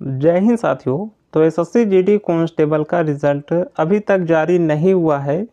जय हिंद साथियों। तो एसएससी जीडी कांस्टेबल का रिजल्ट अभी तक जारी नहीं हुआ है।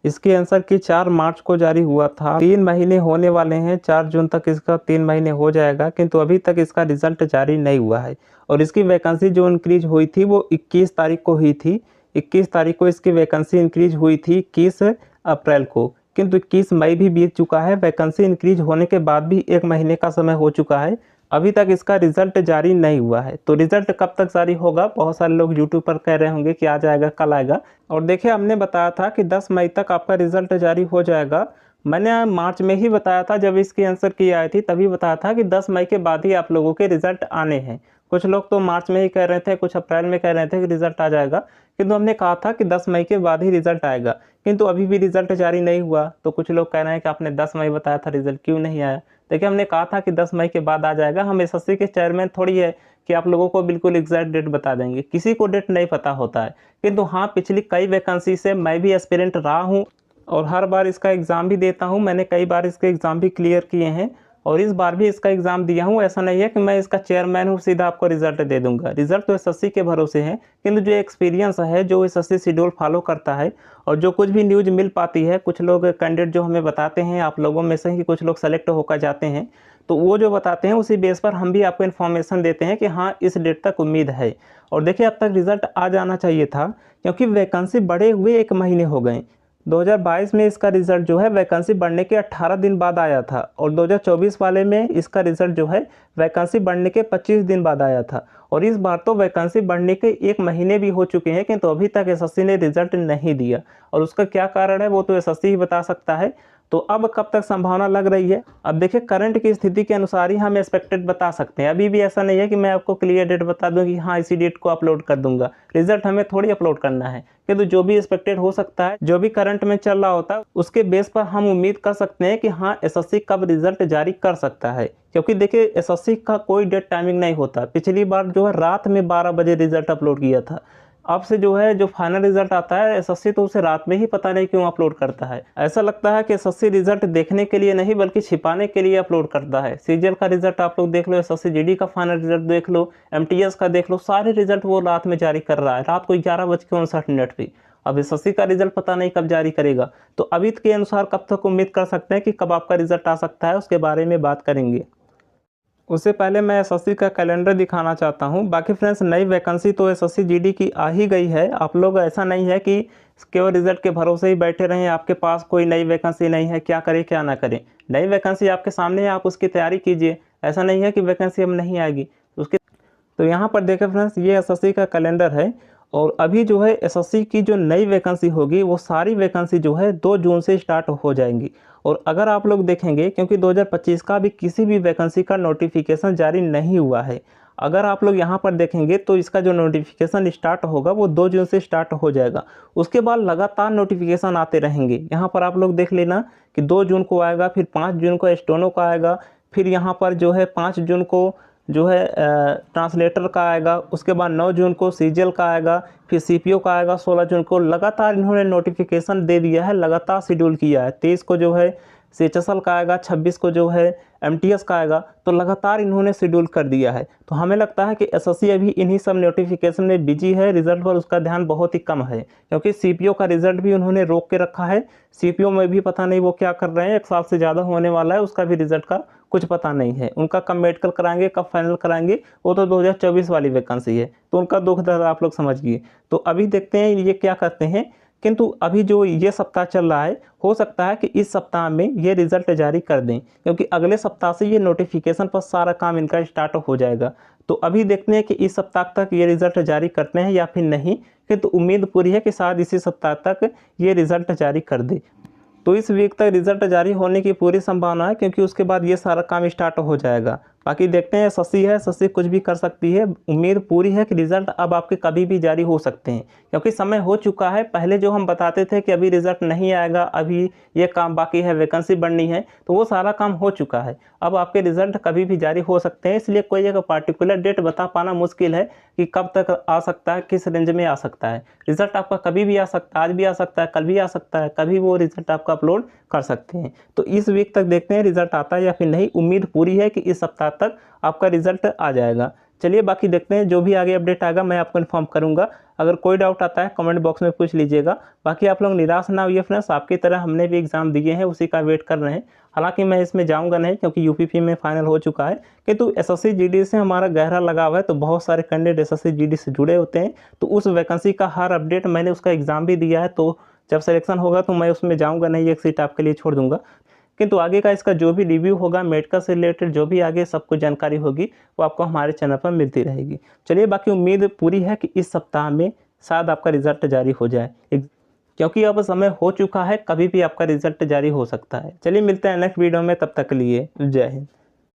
इसके आंसर की 4 मार्च को जारी हुआ था। 3 महीने होने वाले हैं, 4 जून तक इसका 3 महीने हो जाएगा, किंतु अभी तक इसका रिजल्ट जारी नहीं हुआ है। और इसकी वैकेंसी जो इंक्रीज हुई थी वो 21 तारीख को हुई थी। 21 तारीख को इसकी वैकेंसी इंक्रीज हुई थी 21 अप्रैल को, किंतु 21 मई भी बीत चुका है। वैकेंसी इंक्रीज होने के बाद भी 1 महीने का समय हो चुका है, अभी तक इसका रिजल्ट जारी नहीं हुआ है। तो रिजल्ट कब तक जारी होगा, बहुत सारे लोग यूट्यूब पर कह रहे होंगे कि आज आएगा, कल आएगा। और देखिए, हमने बताया था कि 10 मई तक आपका रिजल्ट जारी हो जाएगा। मैंने मार्च में ही बताया था, जब इसकी आंसर की आई थी तभी बताया था कि 10 मई के बाद ही आप लोगों के रिजल्ट आने हैं। कुछ लोग तो मार्च में ही कह रहे थे, कुछ अप्रैल में कह रहे थे कि रिजल्ट आ जाएगा, किंतु हमने कहा था कि 10 मई के बाद ही रिजल्ट आएगा, किंतु अभी भी रिजल्ट जारी नहीं हुआ। तो कुछ लोग कह रहे हैं कि आपने 10 मई बताया था, रिजल्ट क्यों नहीं आया। देखिए, हमने कहा था कि 10 मई के बाद आ जाएगा। हम एसएससी के चेयरमैन थोड़ी है कि आप लोगों को बिल्कुल एग्जैक्ट डेट बता देंगे, किसी को डेट नहीं पता होता है। किंतु हाँ, पिछली कई वैकेंसी से मैं भी एस्पिरेंट रहा हूँ और हर बार इसका एग्ज़ाम भी देता हूँ। मैंने कई बार इसके एग्ज़ाम भी क्लियर किए हैं और इस बार भी इसका एग्ज़ाम दिया हूँ। ऐसा नहीं है कि मैं इसका चेयरमैन हूँ, सीधा आपको रिजल्ट दे दूंगा। रिजल्ट तो एसएससी के भरोसे है, किंतु जो एक्सपीरियंस है, जो एसएससी शेड्यूल फॉलो करता है और जो कुछ भी न्यूज़ मिल पाती है, कुछ लोग कैंडिडेट जो हमें बताते हैं, आप लोगों में से ही कुछ लोग सेलेक्ट होकर जाते हैं, तो वो जो बताते हैं उसी बेस पर हम भी आपको इन्फॉर्मेशन देते हैं कि हाँ, इस डेट तक उम्मीद है। और देखिए, अब तक रिजल्ट आ जाना चाहिए था, क्योंकि वैकेंसी बढ़े हुए 1 महीने हो गए। 2022 में इसका रिजल्ट जो है वैकेंसी बढ़ने के 18 दिन बाद आया था, और 2024 वाले में इसका रिजल्ट जो है वैकेंसी बढ़ने के 25 दिन बाद आया था। और इस बार तो वैकेंसी बढ़ने के 1 महीने भी हो चुके हैं, किंतु अभी तक एसएससी ने रिजल्ट नहीं दिया। और उसका क्या कारण है वो तो एसएससी ही बता सकता है। तो अब कब तक संभावना लग रही है, अब देखिए, करंट की स्थिति के अनुसार ही हम एक्सपेक्टेड बता सकते हैं। अभी भी ऐसा नहीं है कि मैं आपको क्लियर डेट बता दूं कि हाँ, इसी डेट को अपलोड कर दूंगा। रिजल्ट हमें थोड़ी अपलोड करना है, किंतु जो भी एक्सपेक्टेड हो सकता है, जो भी करंट में चल रहा होता है, उसके बेस पर हम उम्मीद कर सकते हैं कि हाँ, एसएससी कब रिजल्ट जारी कर सकता है। क्योंकि देखिए, एसएससी का कोई डेट टाइमिंग नहीं होता। पिछली बार जो है रात में 12 बजे रिजल्ट अपलोड किया था। अब से जो है, जो फाइनल रिजल्ट आता है, एसएससी तो उसे रात में ही पता नहीं क्यों अपलोड करता है। ऐसा लगता है कि एसएससी रिजल्ट देखने के लिए नहीं बल्कि छिपाने के लिए अपलोड करता है। सीजीएल का रिजल्ट आप लोग देख लो, एसएससी जीडी का फाइनल रिजल्ट देख लो, एमटीएस का देख लो, सारे रिजल्ट वो रात में जारी कर रहा है, रात को 11:59 पे। अब एसएससी का रिजल्ट पता नहीं कब जारी करेगा। तो अभी के अनुसार कब तक उम्मीद कर सकते हैं कि कब आपका रिजल्ट आ सकता है, उसके बारे में बात करेंगे। उससे पहले मैं एसएससी का कैलेंडर दिखाना चाहता हूं। बाकी फ्रेंड्स, नई वैकेंसी तो एसएससी जीडी की आ ही गई है। आप लोग, ऐसा नहीं है कि केवल रिजल्ट के भरोसे ही बैठे रहें, आपके पास कोई नई वैकेंसी नहीं है, क्या करें क्या ना करें। नई वैकेंसी आपके सामने है, आप उसकी तैयारी कीजिए। ऐसा नहीं है कि वैकेंसी अब नहीं आएगी उसके। तो यहाँ पर देखें फ्रेंड्स, ये एसएससी का कैलेंडर है और अभी जो है एसएससी की जो नई वैकेंसी होगी वो सारी वैकेंसी जो है 2 जून से स्टार्ट हो जाएंगी। और अगर आप लोग देखेंगे, क्योंकि 2025 का भी किसी भी वैकेंसी का नोटिफिकेशन जारी नहीं हुआ है, अगर आप लोग यहाँ पर देखेंगे तो इसका जो नोटिफिकेशन स्टार्ट होगा वो 2 जून से स्टार्ट हो जाएगा। उसके बाद लगातार नोटिफिकेशन आते रहेंगे। यहाँ पर आप लोग देख लेना कि 2 जून को आएगा, फिर 5 जून को स्टेनो का आएगा, फिर यहाँ पर जो है 5 जून को जो है ट्रांसलेटर का आएगा, उसके बाद 9 जून को सीजीएल का आएगा, फिर सीपीओ का आएगा 16 जून को। लगातार इन्होंने नोटिफिकेशन दे दिया है, लगातार शेड्यूल किया है। 23 को जो है सीएचएसएल का आएगा, 26 को जो है एमटीएस का आएगा। तो लगातार इन्होंने शेड्यूल कर दिया है। तो हमें लगता है कि एसएससी अभी इन्हीं सब नोटिफिकेशन में बिजी है, रिजल्ट पर उसका ध्यान बहुत ही कम है। क्योंकि सीपीओ का रिजल्ट भी उन्होंने रोक के रखा है। सीपीओ में भी पता नहीं वो क्या कर रहे हैं, 1 साल से ज़्यादा होने वाला है, उसका भी रिजल्ट का कुछ पता नहीं है। उनका कब मेडिकल कराएंगे, कब फाइनल कराएंगे, वो तो 2024 वाली वैकेंसी है। तो उनका दुख दर्द आप लोग समझिए। तो अभी देखते हैं ये क्या करते हैं। किंतु अभी जो ये सप्ताह चल रहा है, हो सकता है कि इस सप्ताह में ये रिजल्ट जारी कर दें, क्योंकि अगले सप्ताह से ये नोटिफिकेशन पर सारा काम इनका स्टार्ट हो जाएगा। तो अभी देखते हैं कि इस सप्ताह तक ये रिजल्ट जारी करते हैं या फिर नहीं। किंतु उम्मीद पूरी है कि शायद इसी सप्ताह तक ये रिजल्ट जारी कर दे। तो इस वीक तक रिजल्ट जारी होने की पूरी संभावना है, क्योंकि उसके बाद ये सारा काम स्टार्ट हो जाएगा। बाकी देखते हैं, एसएससी है, एसएससी कुछ भी कर सकती है। उम्मीद पूरी है कि रिजल्ट अब आपके कभी भी जारी हो सकते हैं, क्योंकि समय हो चुका है। पहले जो हम बताते थे कि अभी रिजल्ट नहीं आएगा, अभी ये काम बाकी है, वैकेंसी बढ़नी है, तो वो सारा काम हो चुका है। अब आपके रिजल्ट कभी भी जारी हो सकते हैं। इसलिए कोई एक पार्टिकुलर डेट बता पाना मुश्किल है कि कब तक आ सकता है, किस रेंज में आ सकता है। रिजल्ट आपका कभी भी आ सकता है, आज भी आ सकता है, कल भी आ सकता है, कभी वो रिजल्ट आपका अपलोड कर सकते हैं। तो इस वीक तक देखते हैं रिजल्ट आता है या फिर नहीं। उम्मीद पूरी है कि इस सप्ताह तक आपका रिजल्ट आ जाएगा। चलिए बाकी देखते हैं, जो भी आगे अपडेट आएगा मैं आपको इन्फॉर्म करूंगा। अगर कोई डाउट आता है कमेंट बॉक्स में पूछ लीजिएगा। बाकी आप लोग निराश ना होइए फ्रेंड्स, आपकी तरह हमने भी एग्ज़ाम दिए हैं, उसी का वेट कर रहे हैं। हालांकि मैं इसमें जाऊंगा नहीं क्योंकि यूपीपी में फाइनल हो चुका है, किंतु एसएससी जीडी से हमारा गहरा लगाव है, तो बहुत सारे कैंडिडेट एसएससी जीडी से जुड़े होते हैं। तो उस वैकेंसी का हर अपडेट, मैंने उसका एग्ज़ाम भी दिया है, तो जब सिलेक्शन होगा तो मैं उसमें जाऊँगा नहीं, एक सीट आपके लिए छोड़ दूँगा। किंतु आगे का इसका जो भी रिव्यू होगा, मेडिकल से रिलेटेड जो भी आगे सब कुछ जानकारी होगी, वो आपको हमारे चैनल पर मिलती रहेगी। चलिए बाकी उम्मीद पूरी है कि इस सप्ताह में शायद आपका रिजल्ट जारी हो जाए, क्योंकि अब समय हो चुका है, कभी भी आपका रिजल्ट जारी हो सकता है। चलिए मिलते हैं नेक्स्ट वीडियो में, तब तक के लिए जय हिंद।